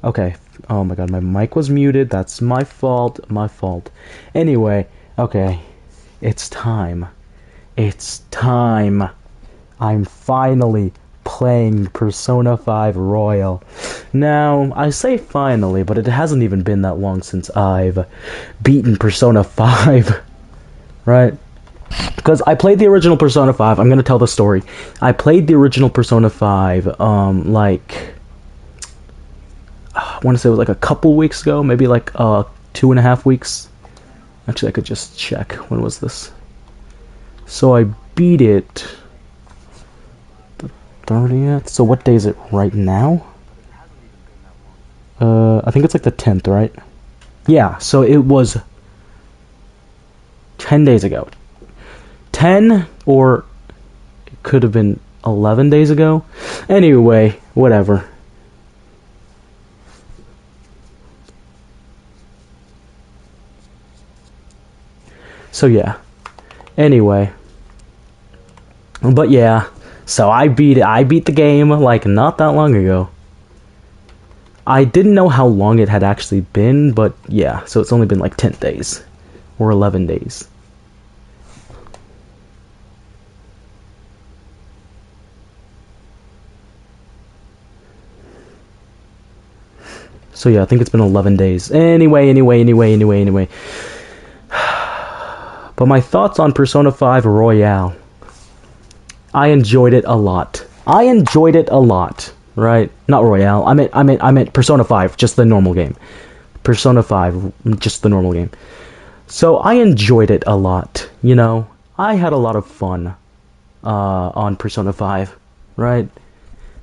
Okay. Oh my god, my mic was muted. That's my fault. My fault. Anyway, okay. It's time. It's time. I'm finally playing Persona 5 Royal. Now, I say finally, but it hasn't even been that long since I've beaten Persona 5, right? Because I played the original Persona 5. I'm gonna tell the story. I played the original Persona 5, I want to say it was like a couple weeks ago, maybe like 2.5 weeks. Actually, I could just check. When was this? So I beat it the 30th. So what day is it right now? I think it's like the 10th, right? Yeah, so it was 10 days ago. 10 or it could have been 11 days ago. Anyway, whatever. So yeah. Anyway. But yeah. So I beat the game like not that long ago. I didn't know how long it had actually been, but yeah, so it's only been like 10 days or 11 days. So yeah, I think it's been 11 days. Anyway. But my thoughts on Persona 5 Royale. I enjoyed it a lot. Right? Not Royale. I meant Persona 5, just the normal game. Persona 5, just the normal game. So I enjoyed it a lot, you know. I had a lot of fun on Persona 5, right?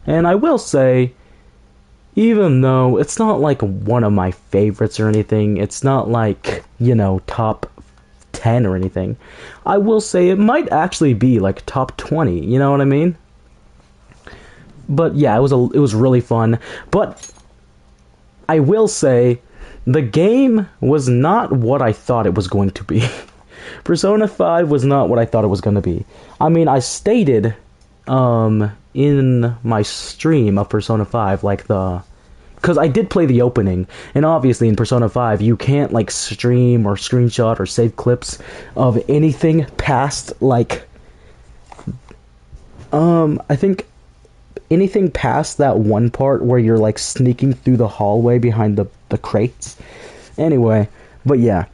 And I will say, even though it's not like one of my favorites or anything, it's not like, you know, top 10 or anything, I will say it might actually be like top 20, you know what I mean? But yeah, it was really fun. But I will say the game was not what I thought it was going to be. Persona 5 was not what I thought it was going to be. I mean, I stated in my stream of Persona 5 like because I did play the opening, and obviously in Persona 5 you can't like stream or screenshot or save clips of anything past like I think anything past that one part where you're like sneaking through the hallway behind the crates. Anyway, but yeah.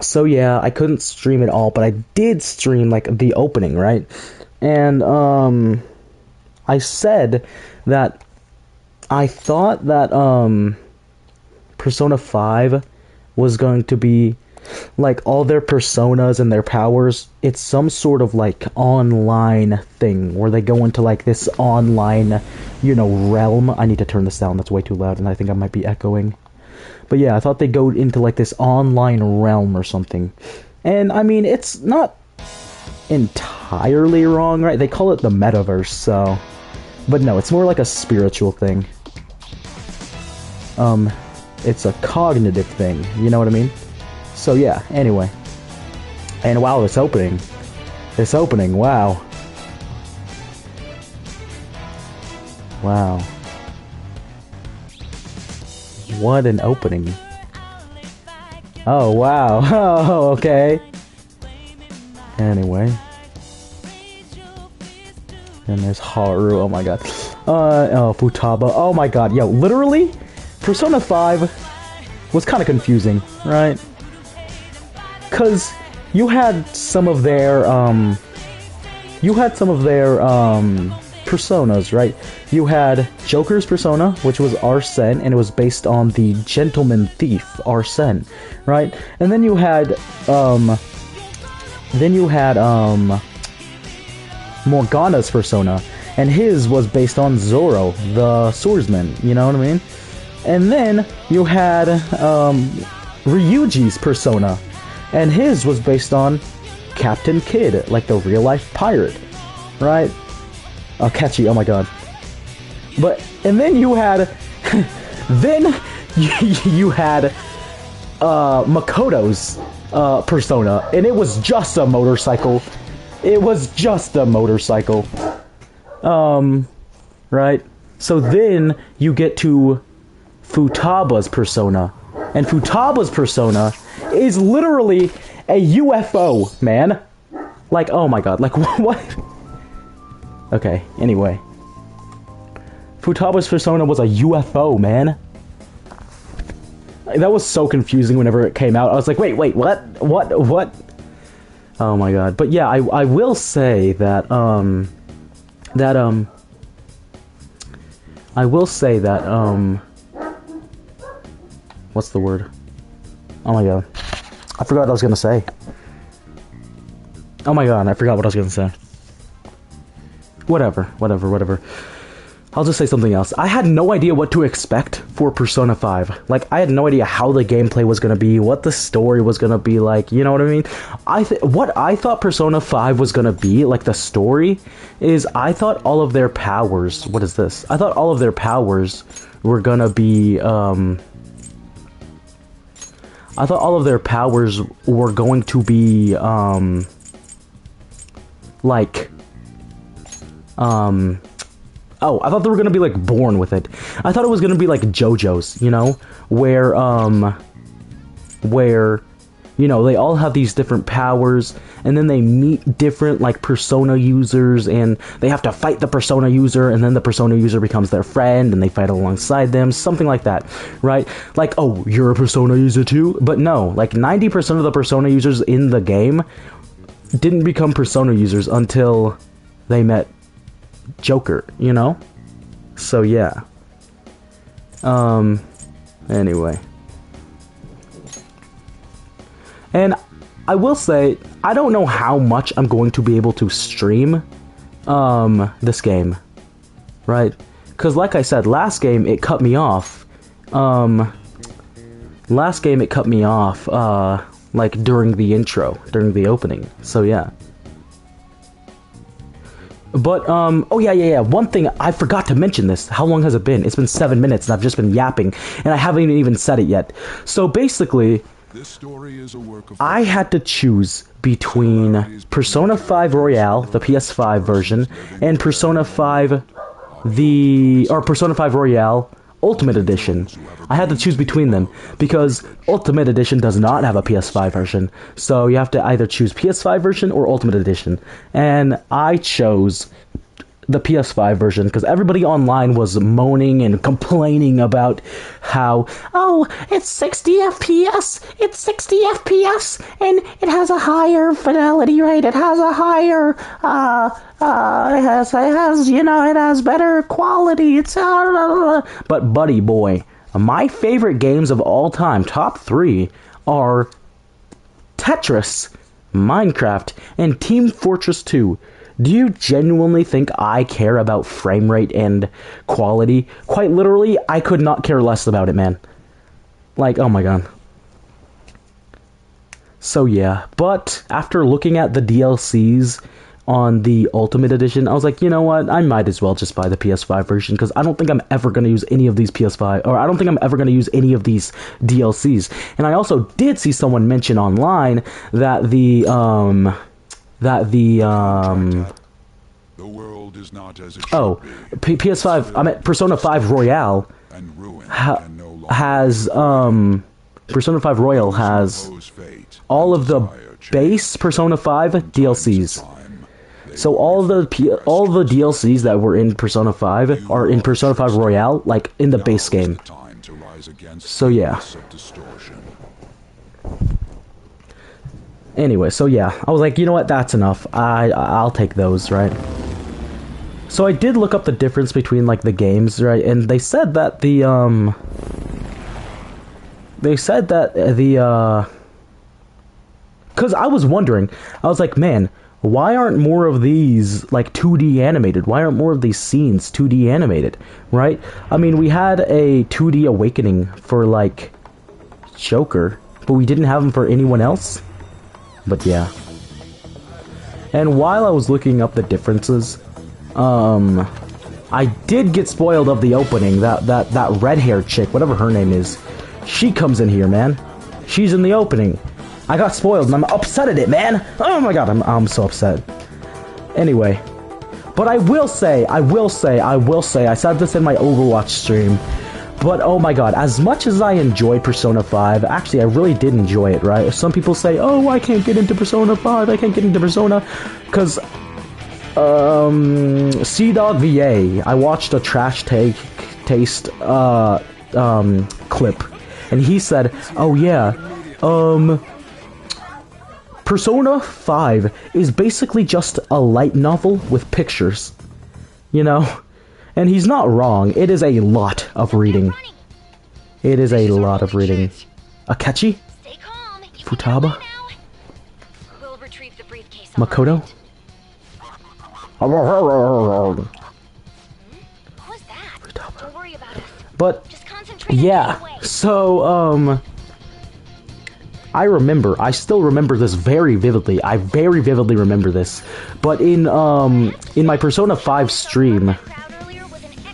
So yeah, I couldn't stream it all, but I did stream like the opening, right? And I said that I thought that Persona 5 was going to be like all their personas and their powers. It's some sort of like online thing where they go into like this online, you know, realm. I need to turn this down. That's way too loud, and I think I might be echoing. But yeah, I thought they'd go into like this online realm or something. And I mean, it's not entirely wrong, right? They call it the metaverse, so. But no, it's more like a spiritual thing. It's a cognitive thing, you know what I mean? So yeah, anyway. And wow, this opening, wow. Wow. What an opening. Oh, wow. Oh, okay. Anyway. And there's Haru, oh my god. Oh, Futaba, oh my god, yo, literally, Persona 5 was kind of confusing, right? Because you had some of their, personas, right? You had Joker's persona, which was Arsene, and it was based on the gentleman thief, Arsene, right? And then you had, Morgana's persona, and his was based on Zoro, the swordsman, you know what I mean? And then you had Ryuji's persona, and his was based on Captain Kidd, like the real-life pirate, right? Akechi, oh my god. And then you had, you had Makoto's persona, and it was just a motorcycle. Right? So then you get to Futaba's persona. And Futaba's persona is literally a UFO, man. Like, oh my god, like, what? Okay, anyway. Futaba's persona was a UFO, man. That was so confusing whenever it came out. I was like, wait, what? What? Oh my god. But yeah, I will say that, I will say that, what's the word? Oh my god. I forgot what I was gonna say. Oh my god, I forgot what I was gonna say. Whatever. I'll just say something else. I had no idea what to expect for Persona 5. Like, I had no idea how the gameplay was gonna be, what the story was gonna be like, you know what I mean? What I thought Persona 5 was gonna be, like the story, is I thought all of their powers... What is this? I thought all of their powers were gonna be, I thought all of their powers were going to be, oh, I thought they were gonna be, like, born with it. I thought it was gonna be like JoJo's, you know? Where, you know, they all have these different powers, and then they meet different, like, Persona users, and they have to fight the Persona user, and then the Persona user becomes their friend, and they fight alongside them, something like that, right? Like, oh, you're a Persona user too? But no, like, 90% of the Persona users in the game didn't become Persona users until they met Joker, you know? So yeah. Anyway. And I will say, I don't know how much I'm going to be able to stream, this game. Right? Because like I said, last game it cut me off. Like during the intro, during the opening. So yeah. But, oh yeah, one thing, I forgot to mention this. How long has it been? It's been 7 minutes and I've just been yapping, and I haven't even said it yet. So basically, this story is a work of I had to choose between Persona 5 Royale, the PS5 version, and Persona 5, Persona 5 Royale Ultimate Edition. I had to choose between them, because Ultimate Edition does not have a PS5 version, so you have to either choose PS5 version or Ultimate Edition, and I chose the PS5 version, because everybody online was moaning and complaining about how, oh, it's 60 FPS, and it has a higher fidelity rate, it has a higher, it has better quality, it's, but buddy boy, my favorite games of all time, top 3, are Tetris, Minecraft, and Team Fortress 2. Do you genuinely think I care about frame rate and quality? Quite literally, I could not care less about it, man. Like, oh my god. So yeah, but after looking at the DLCs on the Ultimate Edition, I was like, you know what, I might as well just buy the PS5 version, because I don't think I'm ever going to use any of these PS5, or I don't think I'm ever going to use any of these DLCs. And I also did see someone mention online that the world is not as it PS5, I meant Persona 5 Royale has Persona 5 Royal has all of the base Persona 5 DLCs. So all the DLCs that were in Persona 5 are in Persona 5 Royale, like in the base game. So yeah. Anyway, so yeah, I was like, you know what, that's enough. I'll take those, right? So I did look up the difference between, like, the games, right? And they said that because I was wondering, I was like, man, why aren't more of these, like, 2D animated? Why aren't more of these scenes 2D animated, right? I mean, we had a 2D awakening for, like, Joker, but we didn't have them for anyone else? But yeah. And while I was looking up the differences, I did get spoiled of the opening. That red-haired chick, whatever her name is, she comes in here, man. She's in the opening. I got spoiled, and I'm upset at it, man. Oh my god, I'm so upset. Anyway, but I will say, I said this in my Overwatch stream, But oh my god, as much as I enjoyed Persona 5, actually I really did enjoy it, right? Some people say, oh, I can't get into Persona 5, I can't get into Persona, because, C-Dog VA, I watched a Trash Taste, clip, and he said, oh yeah, Persona 5 is basically just a light novel with pictures, you know? And he's not wrong. It is a lot of reading. It is a lot of reading. Akechi? Futaba? Makoto? But, yeah. So, I still remember this very vividly. I very vividly remember this. But in my Persona 5 stream,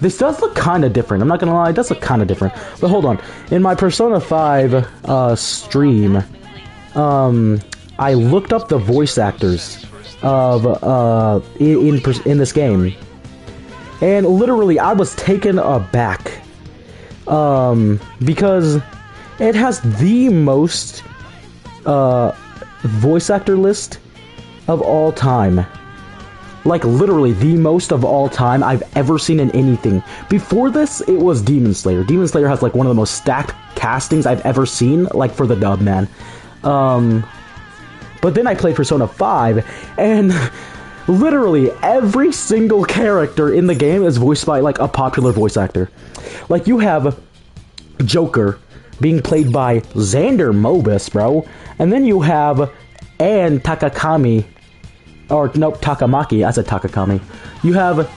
this does look kind of different. I'm not gonna lie, it does look kind of different. But hold on. In my Persona 5 stream, I looked up the voice actors of in this game, and literally I was taken aback because it has the most voice actor list of all time. Like, literally, the most of all time I've ever seen in anything. Before this, it was Demon Slayer. Demon Slayer has, like, one of the most stacked castings I've ever seen, like, for the dub, man. But then I played Persona 5, and literally every single character in the game is voiced by, like, a popular voice actor. Like, you have Joker being played by Xander Mobus, bro. And then you have Anne Takakami. Or, nope, Takamaki. I said Takakami. You have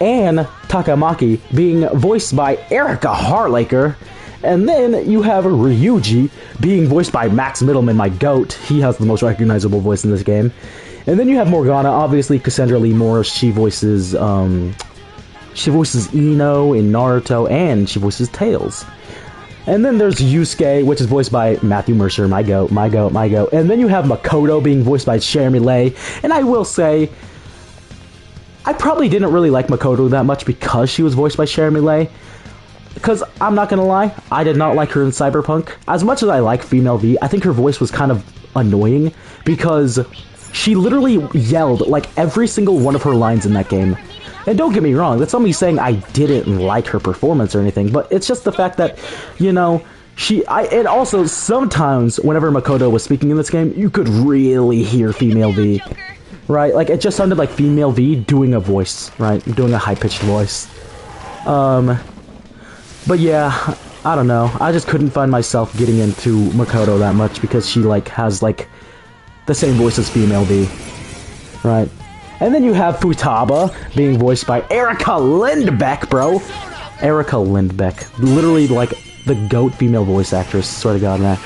Anne Takamaki being voiced by Erica Harlaker. And then you have Ryuji being voiced by Max Middleman, my goat. He has the most recognizable voice in this game. And then you have Morgana, obviously Cassandra Lee Morris. She voices Ino in Naruto, and she voices Tails. And then there's Yusuke, which is voiced by Matthew Mercer, my goat. And then you have Makoto being voiced by Jeremy Lay. And I will say, I probably didn't really like Makoto that much because she was voiced by Jeremy Lay. Because, I'm not gonna lie, I did not like her in Cyberpunk. As much as I like Female V, I think her voice was kind of annoying because she literally yelled like every single one of her lines in that game. And don't get me wrong, that's not me saying I didn't like her performance or anything, but it's just the fact that, you know, and also, sometimes, whenever Makoto was speaking in this game, you could really hear Female V, right? Like, it just sounded like Female V doing a voice, right? Doing a high-pitched voice. But yeah, I don't know, I just couldn't find myself getting into Makoto that much because she, like, has, like, the same voice as Female V, right? And then you have Futaba being voiced by Erica Lindbeck, bro. Erica Lindbeck. Literally, like, the GOAT female voice actress. Swear to God, man.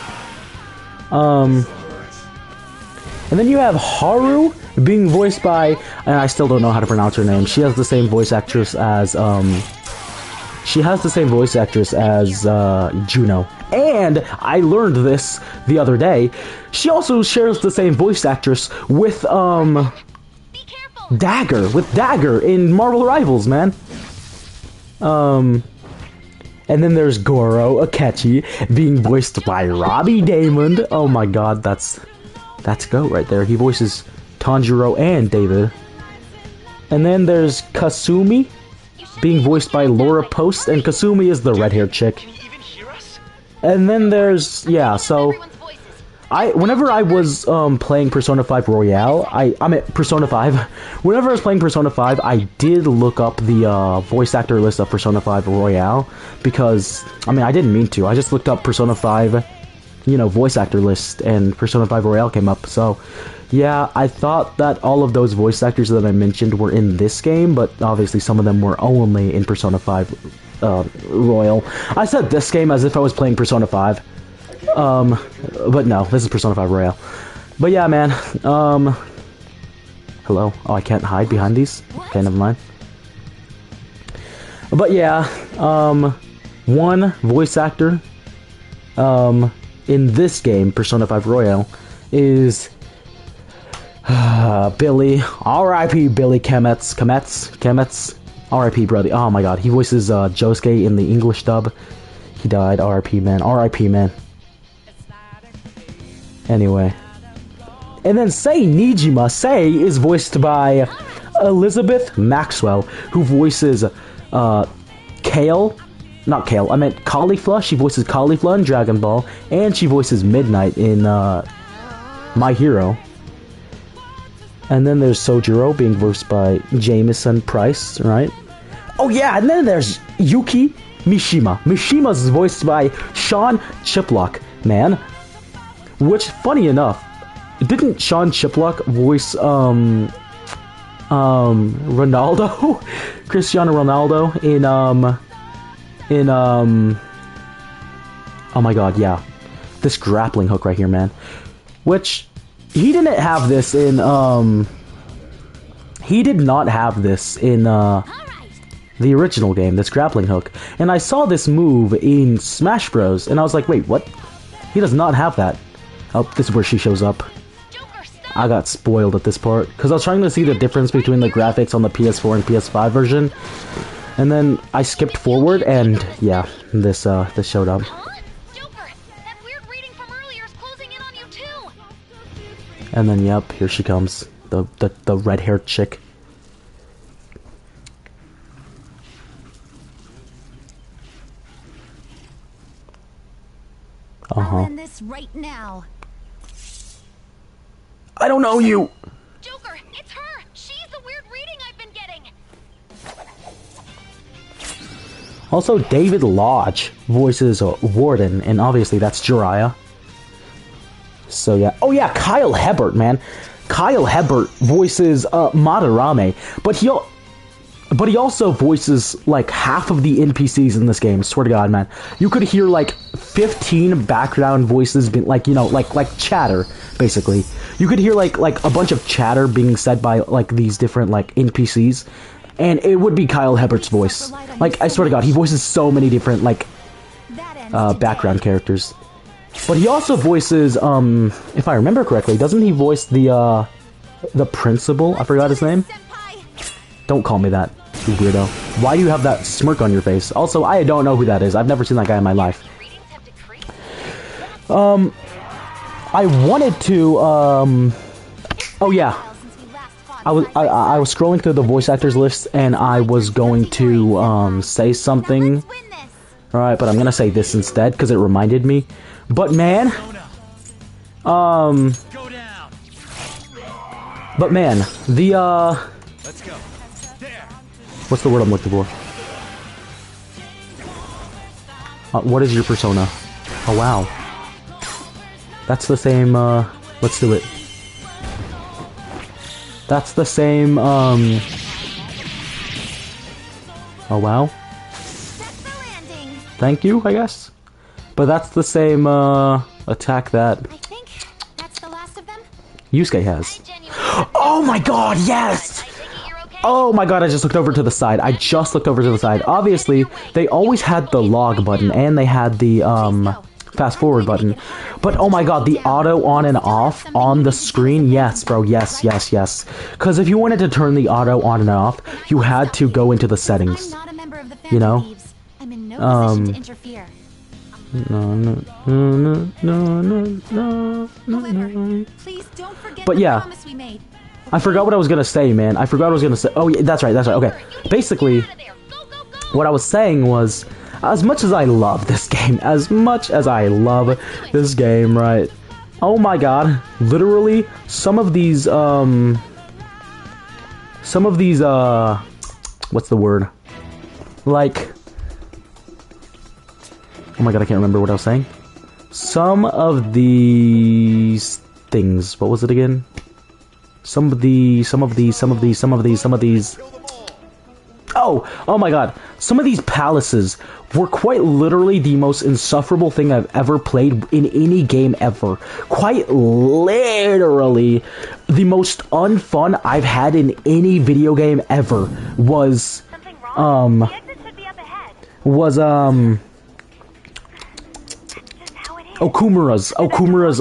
And then you have Haru being voiced by... And I still don't know how to pronounce her name. She has the same voice actress as, Juno. And I learned this the other day. She also shares the same voice actress with, Dagger in Marvel Rivals, man. And then there's Goro Akechi being voiced by Robbie Daymond. Oh my god, that's GOAT right there. He voices Tanjiro and David. And then there's Kasumi being voiced by Laura Post, and Kasumi is the red-haired chick. And then there's, yeah, so whenever I was playing Persona 5 Royale, Persona 5. Whenever I was playing Persona 5, I did look up the voice actor list of Persona 5 Royale because, I mean, I didn't mean to. I just looked up Persona 5, you know, voice actor list, and Persona 5 Royale came up. So, yeah, I thought that all of those voice actors that I mentioned were in this game, but obviously some of them were only in Persona 5 Royal. I said this game as if I was playing Persona 5. But no, this is Persona 5 Royale. But yeah, man, hello? Oh, I can't hide behind these? Okay, never mind. But yeah, one voice actor, in this game, Persona 5 Royale, is, Billy, R.I.P. Billy Kemetz, R.I.P. brother. Oh my god, he voices Josuke in the English dub. He died. R.I.P. man. R.I.P. man. Anyway. And then Sei Nijima. Sei is voiced by Elizabeth Maxwell, who voices Kale. Not Kale, I meant Caulifla. She voices Caulifla in Dragon Ball, and she voices Midnight in My Hero. And then there's Sojiro being voiced by Jameson Price, right? Oh yeah, and then there's Yuki Mishima. Mishima's voiced by Sean Chiplock, man. Which, funny enough, didn't Sean Chiplock voice Ronaldo? Cristiano Ronaldo in oh my god, yeah. This grappling hook right here, man. Which he didn't have this in he did not have this in the original game, this grappling hook. And I saw this move in Smash Bros. And I was like, wait, what? He does not have that. Oh, this is where she shows up. I got spoiled at this part, because I was trying to see the difference between the graphics on the PS4 and PS5 version. And then I skipped forward, and yeah, this showed up. Joker, that weird reading from earlier is closing in on you too. And then, yep, here she comes. The red-haired chick. I'll end this right now. I don't know you! Joker, it's her! She's the weird reading I've been getting! Also, David Lodge voices Warden, and obviously that's Jiraiya. So yeah. Oh yeah, Kyle Hebert, man. Kyle Hebert voices Madarame, but he also voices like half of the NPCs in this game. Swear to God, man. You could hear like 15 background voices being like, you know, like chatter, basically. You could hear like a bunch of chatter being said by like these different like NPCs, and it would be Kyle Hebert's voice. Like, I swear to God, he voices so many different like background characters. But he also voices, if I remember correctly, doesn't he voice the principal? I forgot his name. Don't call me that, you weirdo. Why do you have that smirk on your face? Also, I don't know who that is. I've never seen that guy in my life. I wanted to, oh yeah. I was scrolling through the voice actors list, and I was going to, say something. Alright, but I'm gonna say this instead, because it reminded me. But man, the, what's the word I'm looking for? What is your persona? Oh wow. That's the same, let's do it. That's the same, oh wow. Thank you, I guess. But that's the same, attack that I think that's the last of them. Yusuke has. Oh my god, yes! Oh my god, I just looked over to the side. Obviously, they always had the log button, and they had the, fast forward button. But oh my god, the auto on and off on the screen, yes, bro, yes. Because if you wanted to turn the auto on and off, you had to go into the settings. You know? I'm in no position to interfere. No. Please don't forget But the yeah. promise we made. I forgot what I was gonna say, man. Oh, yeah, that's right, okay. Basically, what I was saying was, as much as I love this game, right? Oh my god, literally, some of these, what's the word? Like, oh my god, I can't remember what I was saying. Some of these things, what was it again? Some of these. Oh my god. Some of these palaces were quite literally the most insufferable thing I've ever played in any game ever. Quite literally the most unfun I've had in any video game ever was, Okumura's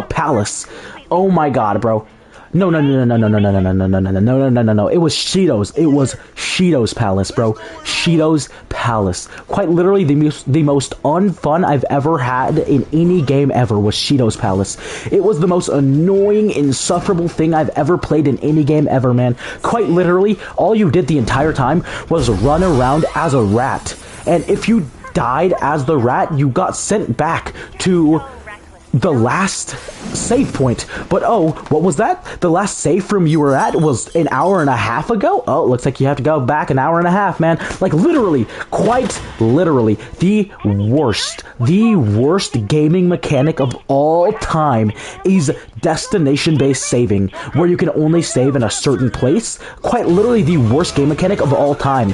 palace. Oh my god, bro. No, no, no, no, no, no, no, no, no, no, no, no, no, no, no, no, no. It was Shido's. It was Shido's Palace, bro. Shido's Palace. Quite literally, the most unfun I've ever had in any game ever was Shido's Palace. It was the most annoying, insufferable thing I've ever played in any game ever, man. Quite literally, all you did the entire time was run around as a rat. And if you died as the rat, you got sent back to the last save point. But oh, what was that? The last save from you were at was an hour and a half ago? Oh, looks like you have to go back an hour and a half, man. Like literally, quite literally, the worst gaming mechanic of all time is destination-based saving, where you can only save in a certain place. Quite literally the worst game mechanic of all time.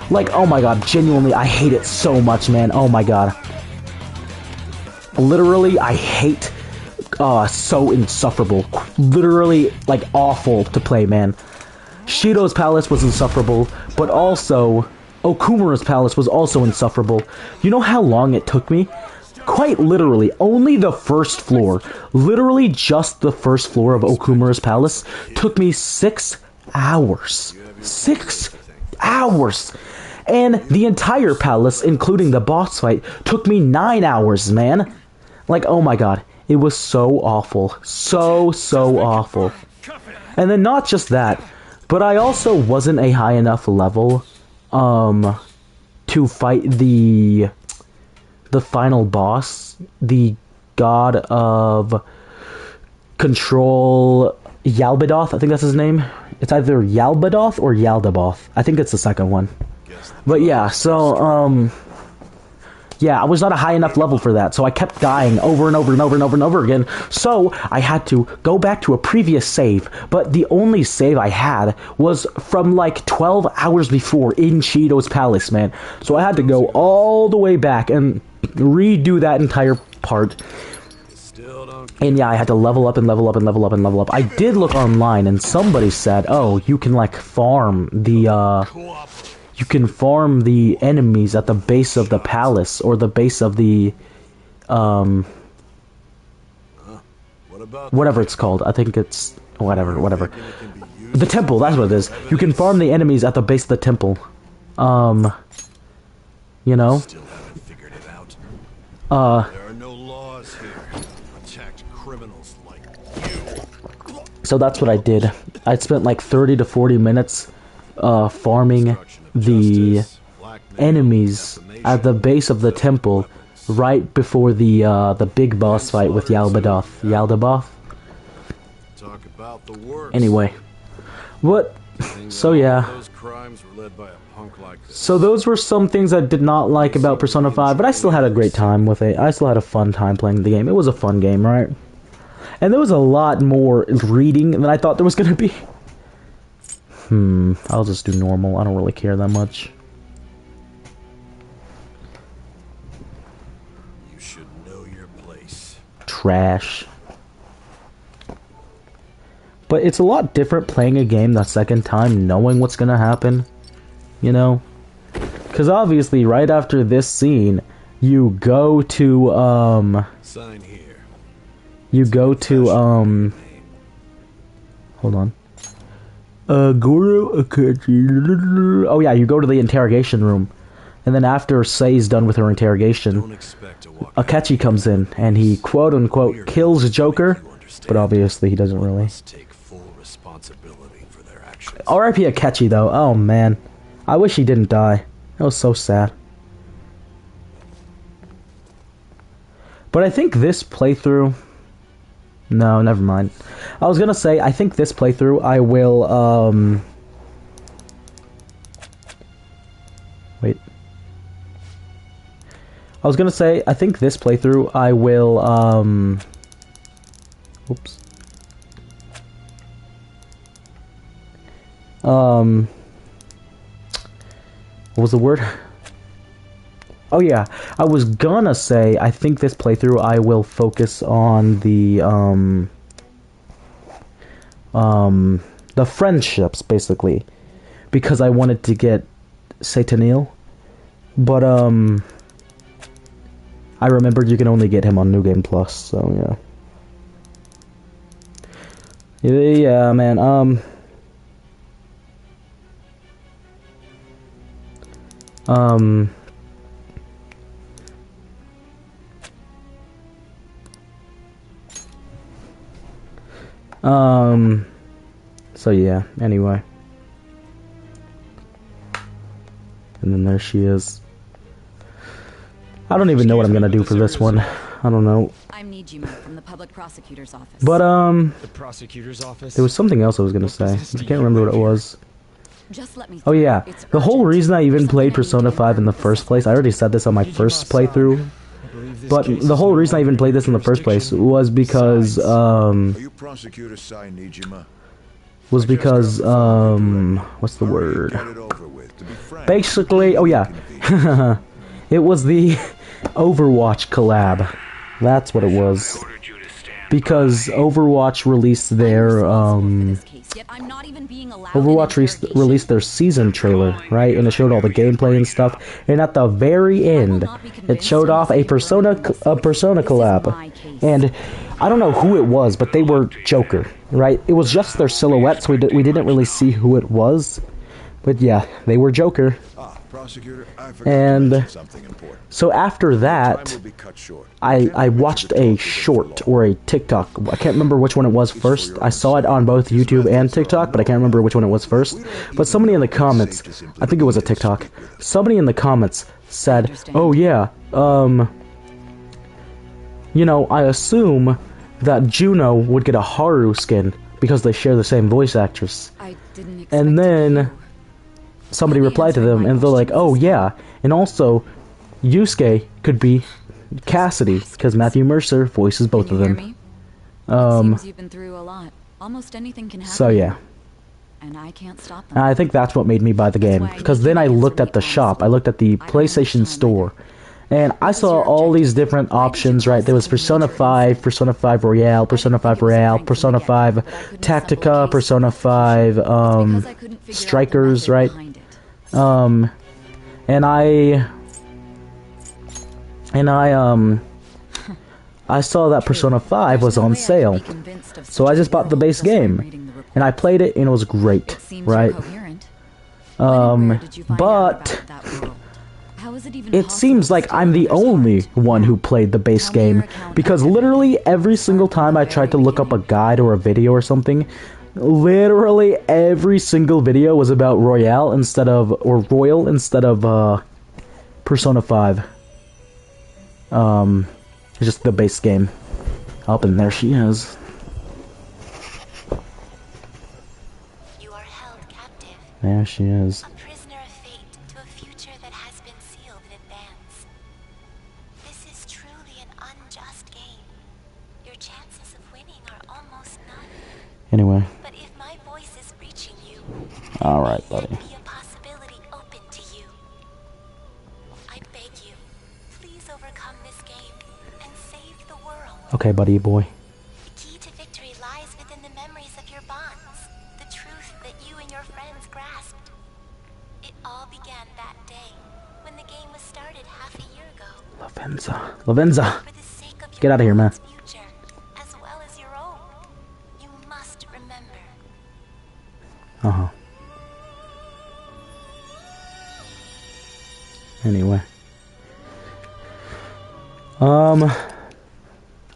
Like, oh my god, genuinely, I hate it so much, man. Oh my god. Literally, I hate, so insufferable. Literally, like, awful to play, man. Shido's Palace was insufferable, but also, Okumura's Palace was also insufferable. You know how long it took me? Quite literally, only the first floor, literally just the first floor of Okumura's Palace, took me 6 hours. 6 hours! And the entire palace, including the boss fight, took me 9 hours, man. Like, oh my god, it was so awful. So awful. And then not just that, but I also wasn't a high enough level, to fight the final boss, the god of control, Yaldabaoth, I think that's his name. It's either Yaldabaoth or Yaldabaoth. I think it's the second one. But yeah, so, yeah, I was not a high enough level for that, so I kept dying over and over and over and over and over again, so I had to go back to a previous save, but the only save I had was from like 12 hours before in Shido's Palace, man. So I had to go all the way back and redo that entire part. And yeah, I had to level up and level up and level up and level up. I did look online and somebody said, oh, you can like farm the, you can farm the enemies at the base of the palace, or the base of the, whatever it's called. I think it's, whatever. The temple, that's what it is. You can farm the enemies at the base of the temple. You know? There are no laws here to protect criminals like you. So that's what I did. I spent like 30 to 40 minutes, farming the enemies at the base of the temple right before the big boss fight with Yaldabaoth. Talk about the worst. Anyway, what? So yeah. Those crimes were led by a punk like this. So those were some things I did not like about Persona 5, but I still had a great time with it. I still had a fun time playing the game. It was a fun game, right? And there was a lot more reading than I thought there was gonna be. I'll just do normal. I don't really care that much. You should know your place. Trash. But it's a lot different playing a game the second time, knowing what's gonna happen. You know? Because obviously, right after this scene, you go to, Sign here. You go to, hold on. Goro Akechi. Oh yeah, you go to the interrogation room. And then after Sei's done with her interrogation, Don't expect to walk Akechi comes in, and he quote-unquote kills Joker, but obviously he doesn't really. take full responsibility for their actions. R.I.P. Akechi though, oh man. I wish he didn't die. That was so sad. But I think this playthrough... No, never mind. I was gonna say, I think this playthrough I will, Wait. I was gonna say, I think this playthrough I will, Oops. What was the word? Oh yeah, I was gonna say, I think this playthrough I will focus on the friendships, basically. Because I wanted to get Satanil. But, I remembered you can only get him on New Game Plus, so yeah. Yeah, man. So yeah, anyway. And then there she is. I don't even know what I'm gonna do for this one. I don't know. I'm Nijima from the public prosecutor's office. But, The prosecutor's office? there was something else I was gonna say. I can't remember what it was. Just let me Oh yeah, It's the whole urgent. reason I even There's played something I need Persona to 5 in the confirm first place, I already said this on my first playthrough, I believe this but case the is whole no reason I even longer played this in the first place jurisdiction. was because, Besides, Are you Prosecutor Sai Nijima? was because, what's the Hurry, word? get it over with. To be frank, Basically, oh yeah, it was the Overwatch collab. That's what it was. Because Overwatch released their, Overwatch released their season trailer, right? And it showed all the gameplay and stuff. And at the very end, it showed off a Persona collab. And I don't know who it was, but they were Joker, right? It was just their silhouettes. We didn't really see who it was. But yeah, they were Joker. Prosecutor, I forgot And to mention something important. so after Time that, will be cut short. I watched a short or a TikTok. I can't remember which one it was first. I saw it on both YouTube and TikTok, but I can't remember which one it was first. But somebody in the comments, I think it was a TikTok, somebody in the comments said, "Oh yeah, you know, I assume that Juno would get a Haru skin because they share the same voice actress." I didn't expect And then to. somebody replied to them, and they're like, "Oh yeah, and also Yusuke could be Cassidy because Matthew Mercer voices both Can of you hear them." me? It seems you've been through a lot. Almost anything can happen. So yeah, And I can't stop them. I think that's what made me buy the game, because then I looked at the shop, I looked at the PlayStation Store, and I saw all these different options, right? There was Persona 5, Persona 5 Royale, Persona 5 Royale, Persona 5 Tactica, Persona 5 Because I couldn't figure out the Strikers, method right? behind it. I saw that Persona 5 was on sale, so I just bought the base game, and I played it, and it was great, right? But it seems like I'm the only one who played the base game, because literally every single time I tried to look up a guide or a video or something, literally every single video was about Royale instead of, or Royal instead of, Persona 5. Just the base game. Up and there she is. You are held captive, There she is. a prisoner of fate to a future that has been sealed in advance. This is truly an unjust game. Your chances of winning are almost none. Anyway. But if my voice is reaching you, Alright, buddy. let be a possibility open to you. I beg you, please overcome this game and save the world. Okay, buddy boy. The key to victory lies within the memories of your bonds, the truth that you and your friends grasped. It all began that day, when the game was started half a year ago. Lavenza. Lavenza! For the sake of your Get outta here, man. bond's future, as well as your own, you must remember. Uh-huh. Anyway.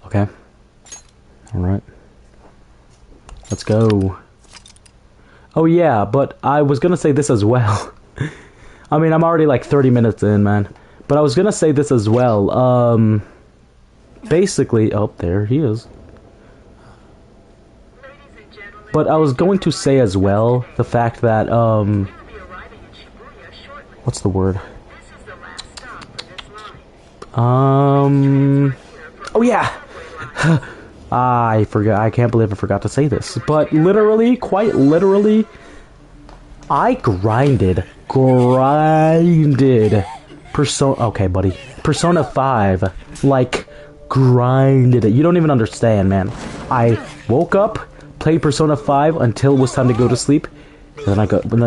Okay. Alright. Let's go. Oh yeah, but I was gonna say this as well. I mean, I'm already like 30 minutes in, man. But I was gonna say this as well. Basically, oh, there he is. But I was going to say as well the fact that, what's the word? Oh yeah! I forgot, I can't believe I forgot to say this. But literally, quite literally, I grinded Persona, okay buddy, Persona 5, like, grinded it. You don't even understand, man. I woke up, played Persona 5 until it was time to go to sleep, and then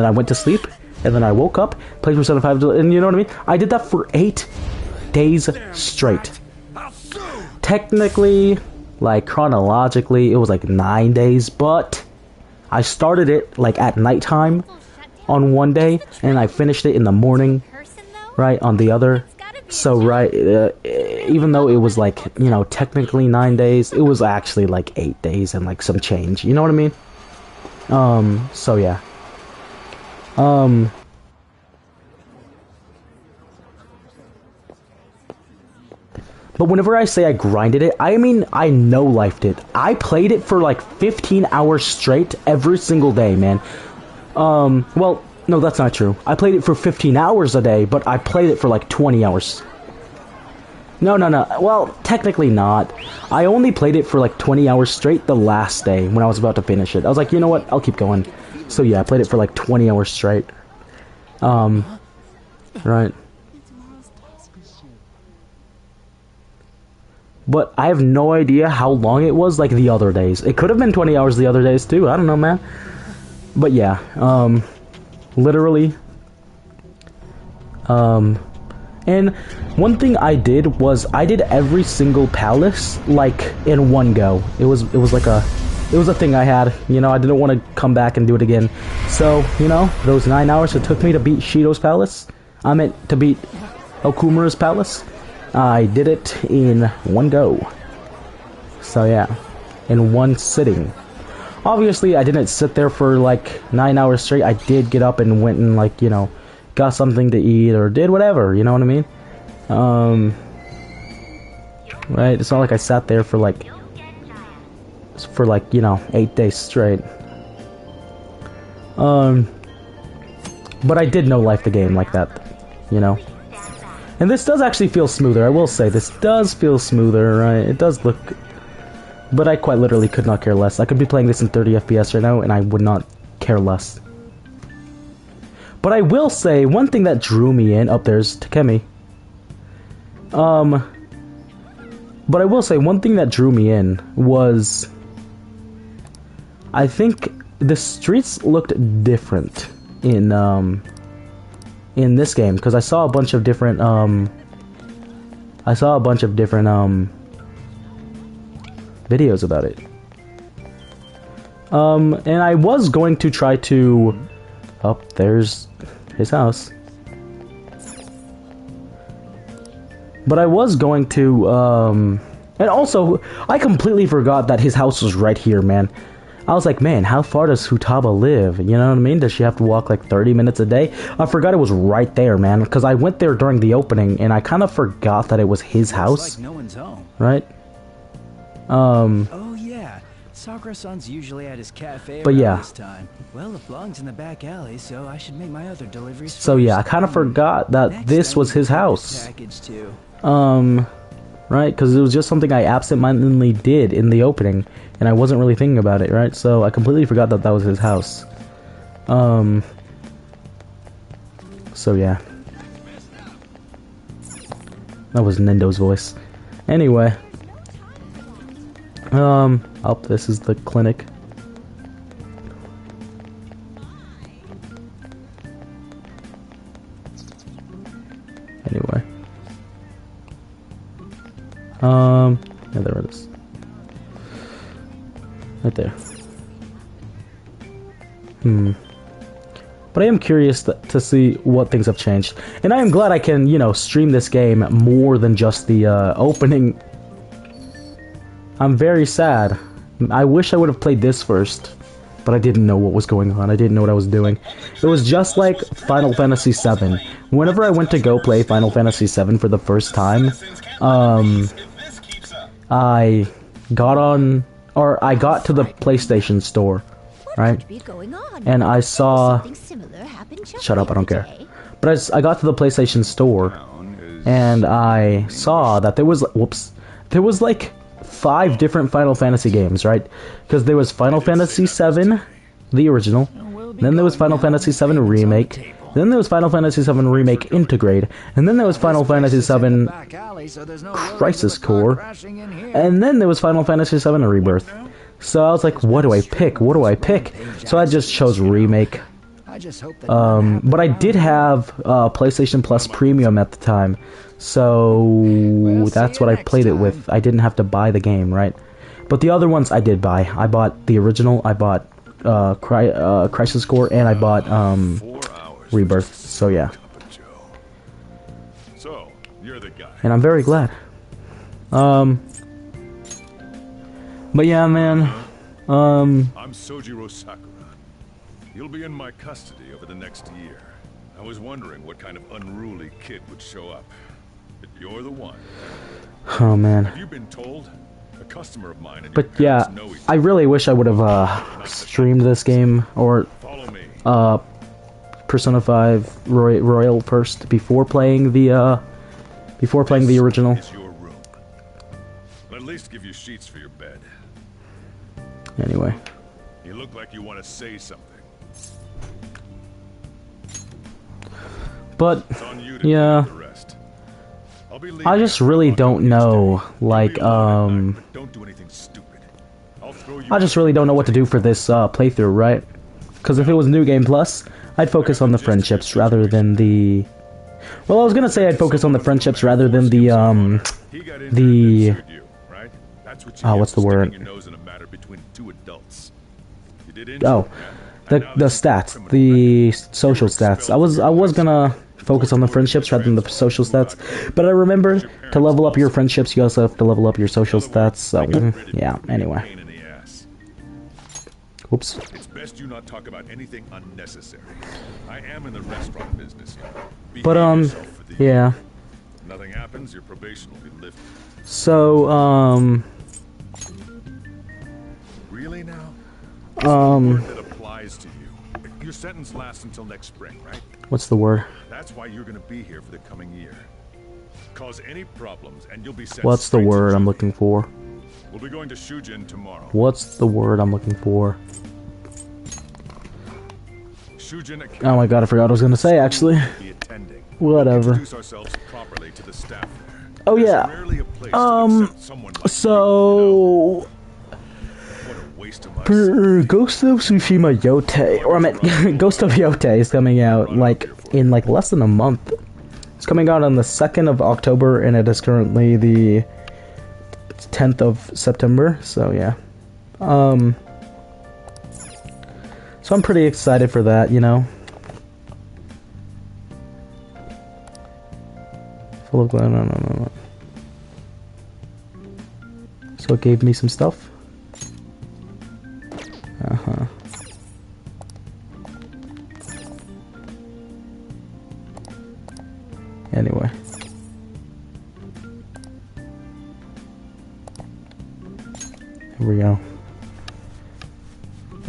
I went to sleep, and then I woke up, played Persona 5, and you know what I mean? I did that for 8 days straight. Technically, Like, chronologically, it was like 9 days, but I started it, like, at nighttime on one day, and I finished it in the morning, right, on the other. So, right, even though it was, like, you know, technically 9 days, it was actually, like, 8 days and, like, some change. You know what I mean? So, yeah. But whenever I say I grinded it, I mean I no-lifed it. I played it for like 15 hours straight every single day, man. Well, no, that's not true. I played it for 15 hours a day, but I played it for like 20 hours. No. Well, technically not. I only played it for like 20 hours straight the last day when I was about to finish it. I was like, you know what? I'll keep going. So yeah, I played it for like 20 hours straight. Right. But I have no idea how long it was, like, the other days. It could have been 20 hours the other days, too. I don't know, man. But, yeah. Literally. And one thing I did was I did every single palace, like, in one go. It was like a... It was a thing I had. You know, I didn't want to come back and do it again. So, you know, those 9 hours it took me to beat Shido's palace. I meant to beat Okumura's palace. I did it in one go. So yeah, in one sitting. Obviously, I didn't sit there for like 9 hours straight. I did get up and went and, like, you know, got something to eat or did whatever, you know what I mean? Right, it's not like I sat there for like, you know, 8 days straight. But I did no-life the game like that, you know? And this does actually feel smoother, I will say. This does feel smoother, right? It does look... But I quite literally could not care less. I could be playing this in 30 FPS right now, and I would not care less. But I will say, one thing that drew me in... Up there's Takemi. But I will say, one thing that drew me in was... I think the streets looked different in this game, because I saw a bunch of different videos about it. And I was going to try to... Oh, there's his house. But I was going to, and also, I completely forgot that his house was right here, man. I was like, man, how far does Futaba live? You know what I mean? Does she have to walk like 30 minutes a day? I forgot it was right there, man. Because I went there during the opening, and I kind of forgot that it was his house. Like no one's home. Right? Oh yeah, Sakura-san's usually at his cafe but around yeah. this time. Well, it belongs in the back alley, so I should make my other deliveries So first. yeah, I kind of forgot that Next, this I was need his to pick a house. package too. Right? Because it was just something I absentmindedly did in the opening, and I wasn't really thinking about it, right? So I completely forgot that that was his house. So yeah. That was Nendo's voice. Anyway. Oh, this is the clinic. Anyway. Yeah, there it is. Right there. But I am curious to see what things have changed. And I am glad I can, you know, stream this game more than just the opening. I'm very sad. I wish I would have played this first. But I didn't know what was going on. I didn't know what I was doing. It was just like Final Fantasy VII. Whenever I went to go play Final Fantasy VII for the first time, I got on... Or I got to the PlayStation store, right? And I saw... Shut up, I don't care. But I got to the PlayStation store, and I saw that there was... Whoops. There was like 5 different Final Fantasy games, right? Because there was Final Fantasy VII, the original. Then there was Final Fantasy VII Remake. Then there was Final Fantasy VII Remake Integrate. And then there was Final Fantasy VII Crisis Core. And then there was Final Fantasy VII Rebirth. So I was like, what do I pick? What do I pick? So I just chose Remake. But I did have PlayStation Plus Premium at the time. So that's what I played it with. I didn't have to buy the game, right? But the other ones I did buy. I bought the original. I bought Crisis Core, and I bought 4 hours. Rebirth. So yeah, Cup of Joe. So, you're the guy. and I'm very glad. But yeah, man. I'm Sojiro Sakura. You'll be in my custody over the next year. I was wondering what kind of unruly kid would show up. But you're the one. Oh man. Have you been told? A customer of mine and But your yeah, parents know each I really wish I would have streamed this game or Follow me. Persona 5 Royal first before playing the original. Is your room. I'll at least give you sheets for your bed. Anyway, You look like you want to say something. but It's on you to yeah, do the rest. I'll be I leaving just after really about don't Tuesday. know, You'll like be alone at night, but don't do anything stupid. I'll throw you I just really don't know what to do for this playthrough, right? Because if it was New Game Plus, I'd focus on the friendships rather than the. Well, I was gonna say I'd focus on the friendships rather than the He got injured the- and injured you, right? That's what you get what's for the word? sticking your nose in a matter between two adults. You did injure oh, him, yeah? the And now the this is stats, criminal the record. social stats. I was gonna focus on the friendships rather than the social stats, but I remember to level up your friendships, you also have to level up your social stats. So yeah. Anyway, Pain in the ass. oops. It's best you not talk about anything unnecessary. I am in the restaurant business here. But Behave yourself for the year. yeah. If nothing happens, your probation will be lifted. So Really now? Um, Word that applies to you. Your sentence lasts until next spring, right? what's the word? That's why you're gonna be here for the coming year. Cause any problems, and you'll be sent What's the straight to word I'm Shujin. looking for? We'll be going to Shujin tomorrow. What's the word I'm looking for? Shujin Academy. Oh my god, I forgot what I was gonna say actually. We'll be attending. Whatever. Introduce ourselves properly to the staff there. Oh, There's yeah. rarely a place to accept someone like you, So what a waste of my time. Ghost of Tsushima Yote, or I meant Ghost of Yote is coming out like in like less than a month. It's coming out on the 2nd of October, and it is currently the 10th of September. So yeah, so I'm pretty excited for that, you know. Full of no. So it gave me some stuff. Uh-huh. Anyway. Here we go.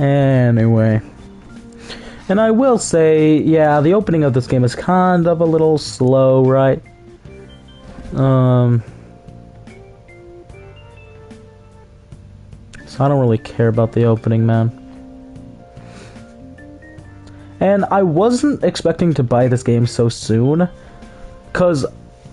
Anyway. And I will say, yeah, the opening of this game is kind of a little slow, right? So I don't really care about the opening, man. And I wasn't expecting to buy this game so soon, because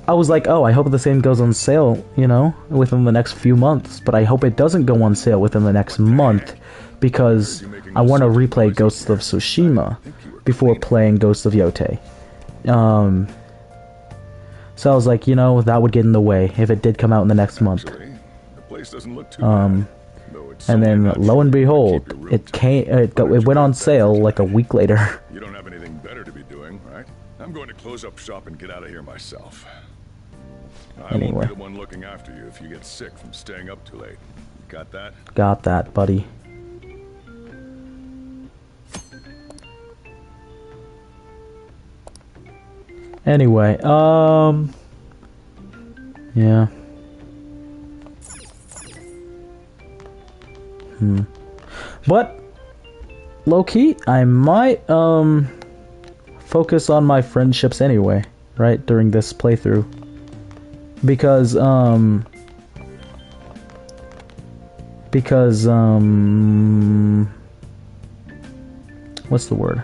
I was like, oh, I hope this game goes on sale, you know, within the next few months. But I hope it doesn't go on sale within the next month, because I want to replay Ghost of Tsushima before playing Ghost of Yote. So I was like, you know, that would get in the way if it did come out in the next month. Actually, the place doesn't look too bad. Though it's And then, certainly not lo and cheap to behold, keep your room it came. It went on sale like a week later. You don't have anything better to be doing, right? I'm going to close up shop and get out of here myself. I won't Anyway. be the one looking after you if you get sick from staying up too late. Got that? Got that, buddy. Anyway, yeah. But low key, I might focus on my friendships anyway, right, during this playthrough. Because what's the word?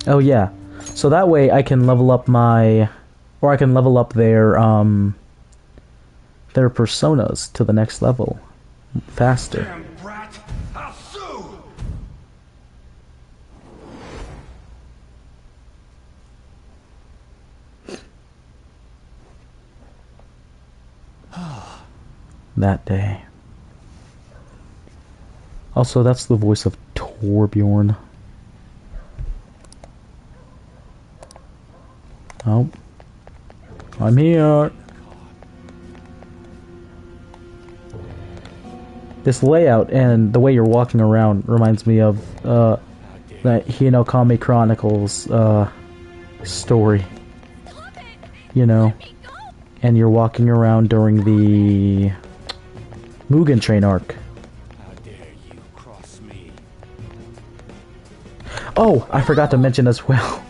Oh yeah. So that way I can level up my, or I can level up their personas to the next level faster. Damn brat! I'll sue! that day. Also, that's the voice of Torbjorn. Oh. I'm here. This layout and the way you're walking around reminds me of that Hinokami Chronicles story. You know, and you're walking around during the Mugen Train arc. How dare you cross me? Oh, I forgot to mention as well.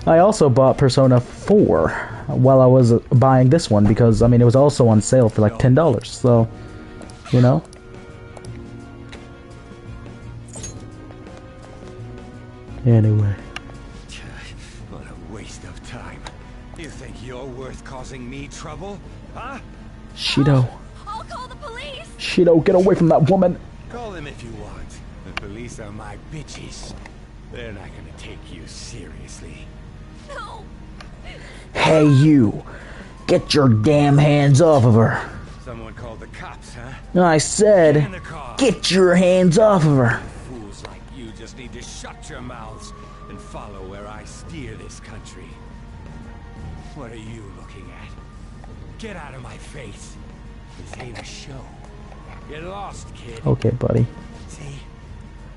I also bought Persona 4 while I was buying this one because, I mean, it was also on sale for like $10. So, you know. Anyway. What a waste of time. You think you're worth causing me trouble? Huh? Shido. I'll call the police. Shido, get away from that woman. Call them if you want. The police are my bitches. They're not gonna take you seriously. No. Hey, you. Get your damn hands off of her. Someone called the cops, huh? I Get in said, the car. get your hands off of her. Fools like you just need to shut your mouths and follow where I steer this country. What are you looking at? Get out of my face. This ain't a show. Get lost, kid. Okay, buddy. See?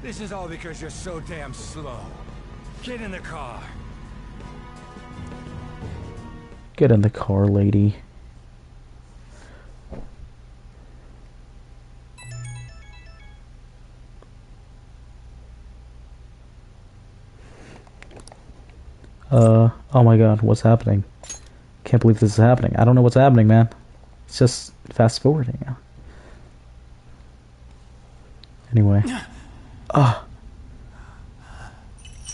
This is all because you're so damn slow. Get in the car. Get in the car, lady. Oh my god, what's happening? Can't believe this is happening. I don't know what's happening, man. It's just fast forwarding now. Anyway.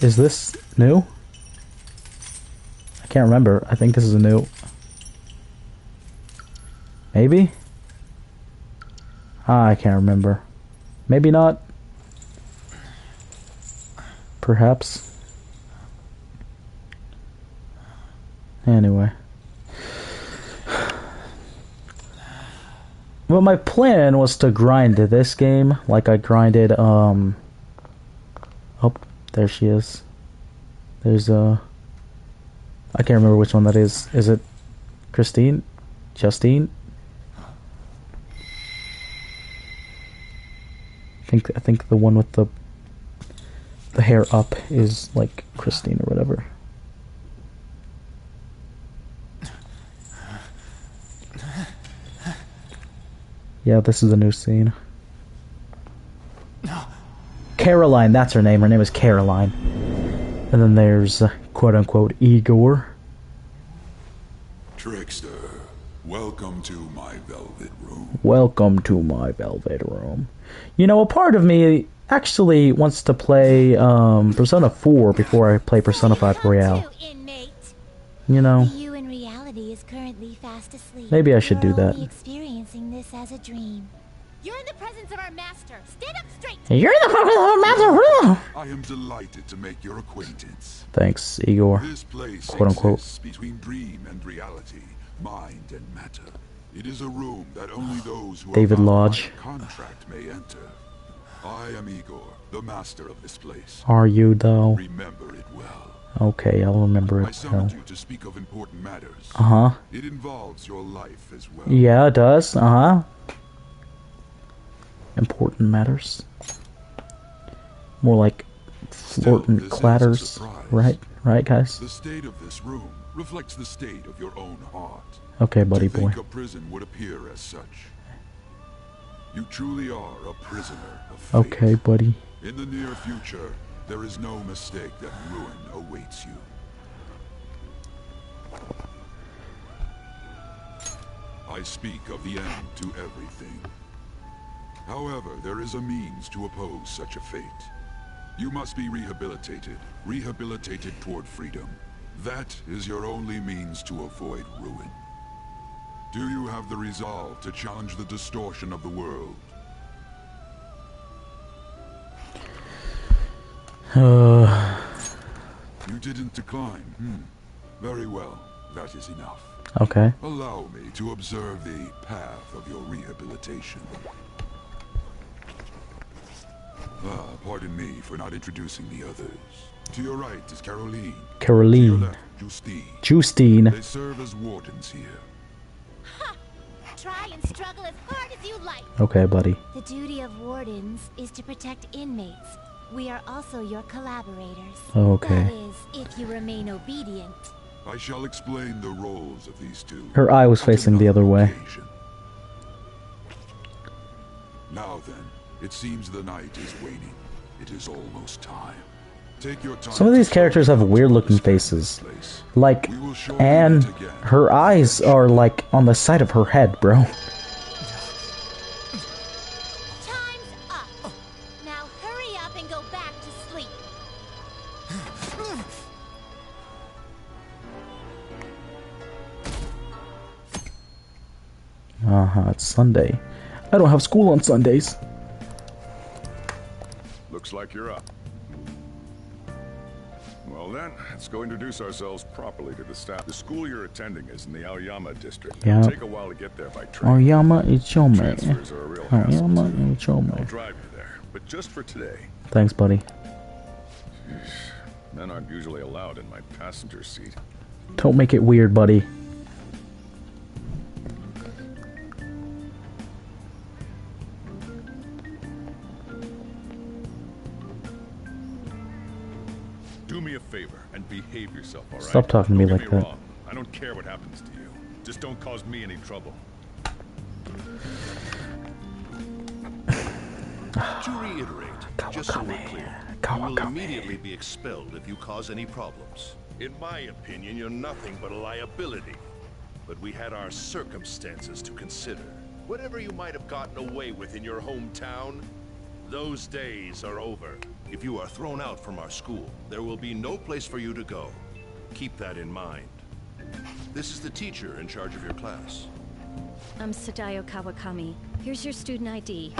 Is this new? I can't remember. I think this is a new. Maybe? I can't remember. Maybe not. Perhaps. Anyway. Well, my plan was to grind this game like I grinded, oh, there she is. There's, I can't remember which one that is. Is it Christine? Justine? I think the one with the hair up is like Christine or whatever. Yeah, this is a new scene. Caroline, that's her name. Her name is Caroline. And then there's quote-unquote Igor. Trickster, welcome to my velvet room. Welcome to my velvet room. You know, a part of me actually wants to play Persona 4 before I play Persona 5 Royale. You know, You in reality is currently fast asleep. maybe I should do You're that. only experiencing this as a dream. You're in the presence of our master. Stand up straight. You're the I am delighted to make your acquaintance. Thanks, Igor. This place Quote unquote. exists between dream and reality, mind and matter. It is a room that only those who David are bound Lodge. by contract may enter. I am Igor, the master of this place. Are you, though? Remember it well. Okay, I'll remember I it. summoned you to speak of important matters. Uh-huh. It involves your life as well. Yeah, it does. Uh-huh. Important matters. More like Still, Florton this is a clatters. surprise. Right? Right, guys? The state of this room reflects the state of your own heart. Okay, buddy To boy. think a prison would appear as such. You truly are a prisoner of fate. Okay, buddy. In the near future, there is no mistake that ruin awaits you. I speak of the end to everything. However, there is a means to oppose such a fate. You must be rehabilitated. Rehabilitated toward freedom. That is your only means to avoid ruin. Do you have the resolve to challenge the distortion of the world? Uh, You didn't decline. Very well. That is enough. Okay. Allow me to observe the path of your rehabilitation. Pardon me for not introducing the others. To your right is Caroline. Caroline. To your left, Justine. Justine. They serve as wardens here. Ha! Try and struggle as hard as you like. Okay, buddy. The duty of wardens is to protect inmates. We are also your collaborators. Okay. That is, if you remain obedient. I shall explain the roles of these two. Her eye was on facing the other another way. occasion. Now then, it seems the night is waning. It is almost time. Take your time. Some of these to characters slow have down to weird-looking understand faces. this place. Like, We will show you Anne, it again. her eyes are like on the side of her head, bro. Time's up. Now hurry up and go back to sleep. It's Sunday. I don't have school on Sundays. Looks like you're up. Well then, let's go introduce ourselves properly to the staff. The school you're attending is in the Aoyama district. Yeah. It'll take a while to get there by train. Aoyama Ichome. Transfers are a real hassle. Aoyama I'll Ichome. drive you there, but just for today. Thanks, buddy. Men aren't usually allowed in my passenger seat. Don't make it weird, buddy. Do me a favor and behave yourself, all right? Stop talking to me Don't like get that. wrong. I don't care what happens to you. Just don't cause me any trouble. To reiterate, just so we're clear, you will immediately be expelled if you cause any problems. In my opinion, you're nothing but a liability. But we had our circumstances to consider. Whatever you might have gotten away with in your hometown, those days are over. If you are thrown out from our school, there will be no place for you to go. Keep that in mind. This is the teacher in charge of your class. I'm Sadayo Kawakami. Here's your student ID.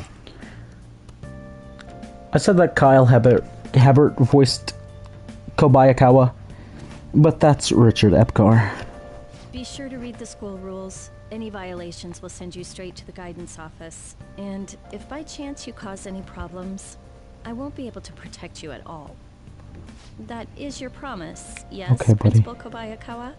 I said that Kyle Hebert voiced Kobayakawa, but that's Richard Epcar. Be sure to read the school rules. Any violations will send you straight to the guidance office. And if by chance you cause any problems, I won't be able to protect you at all. That is your promise, yes, Okay, buddy. Principal Kobayakawa?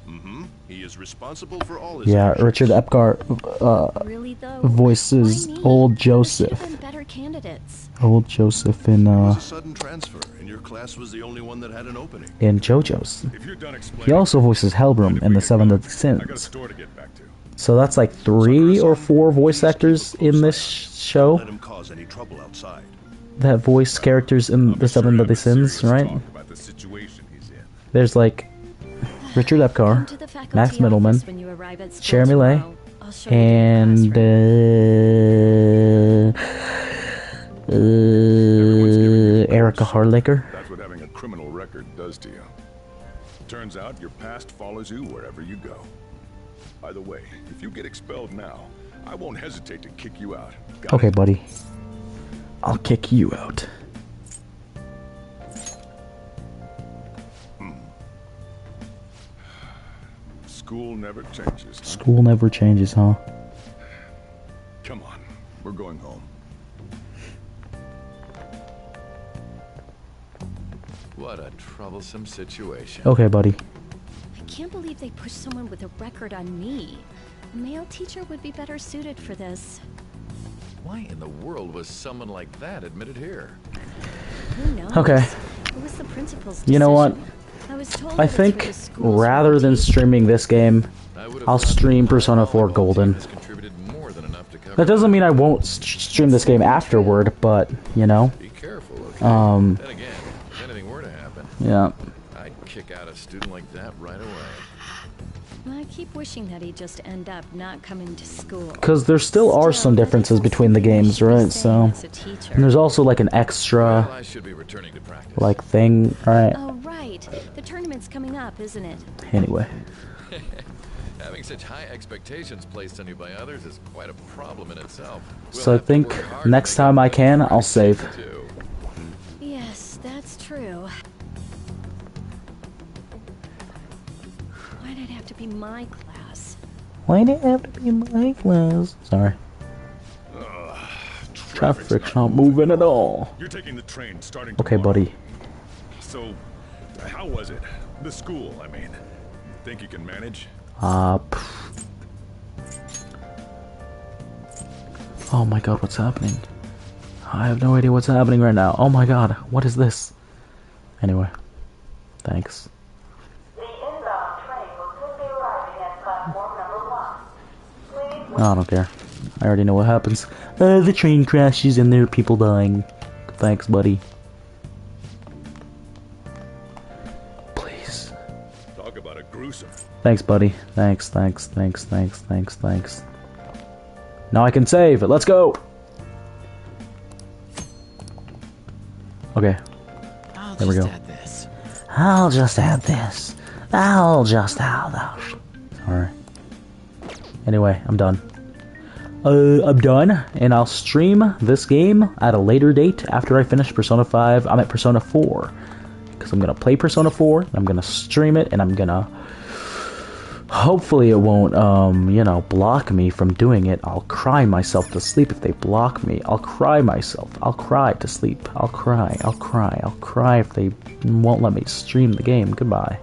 Mm-hmm. He is responsible for all his Yeah, actions. Richard Epcar Really though? voices Why me? old There should Joseph. have been better candidates. Old Joseph in It was a sudden transfer, and your class was the only one that had an opening. JoJo's. If you're done explaining, He also voices Hellbrum in the Seven Deadly I got a Sins. store to get back to. So that's like 3 or 4 voice actors in this Let show him cause any trouble outside. that voice characters in the Seven Deadly Sins, right? Talk about the situation he's in. There's like Richard Come Epcar, to the faculty Max office Middleman, when you arrive at school Jeremy Lay, tomorrow. I'll show you to your and classroom. Erica Hardlaker. That's what having a criminal record does to you. Turns out your past follows you wherever you go. By the way, if you get expelled now, I won't hesitate to kick you out. Got Okay, it? buddy. I'll kick you out. School never changes. Huh? School never changes, huh? Come on, we're going home. What a troublesome situation. Okay, buddy. I can't believe they pushed someone with a record on me. A male teacher would be better suited for this. Why in the world was someone like that admitted here? Who knows? Okay. It was the principal's You know what? decision. I was told I it was for think the school's rather than reputation. streaming this game, I would have I'll thought stream the Persona 4 volleyball Golden. team has contributed more than enough to cover That doesn't mean I won't stream this game afterward, but, you know. Be careful, okay? Then again, if anything were to happen, Yeah. I'd kick out a student like that right away. I keep wishing that he'd just end up not coming to school. Because there still are some differences between the games, right? So, As a teacher. and there's also like an extra, Well, I should be returning to practice. like, thing, right? Oh, right. The tournament's coming up, isn't it? Anyway. Having such high expectations placed on you by others is quite a problem in itself. We'll So I have to think work hard to next make time it I can, I'll save. too. Yes, that's true. Why'd it have to be my my class. Why did it have to be my class? Sorry. Traffic's not moving at all. You're taking the train starting Okay, tomorrow. buddy. So, how was it? The school, I mean. Think you can manage? Oh my god, what's happening? I have no idea what's happening right now. Oh my god, what is this? Anyway, thanks. The inbound train will soon be arriving at platform number 1. Please I don't care. I already know what happens. The train crashes and there are people dying. Thanks, buddy. Please. Talk about a gruesome. Thanks, buddy. Thanks. Now I can save. Let's go. Okay. There we go. I'll just add this. Sorry. Anyway, I'm done. I'm done, and I'll stream this game at a later date after I finish Persona 5. I'm at Persona 4. Because I'm going to play Persona 4, I'm going to stream it, and I'm going to... Hopefully it won't, you know, block me from doing it. I'll cry myself to sleep if they block me. I'll cry myself. I'll cry to sleep. I'll cry if they won't let me stream the game. Goodbye.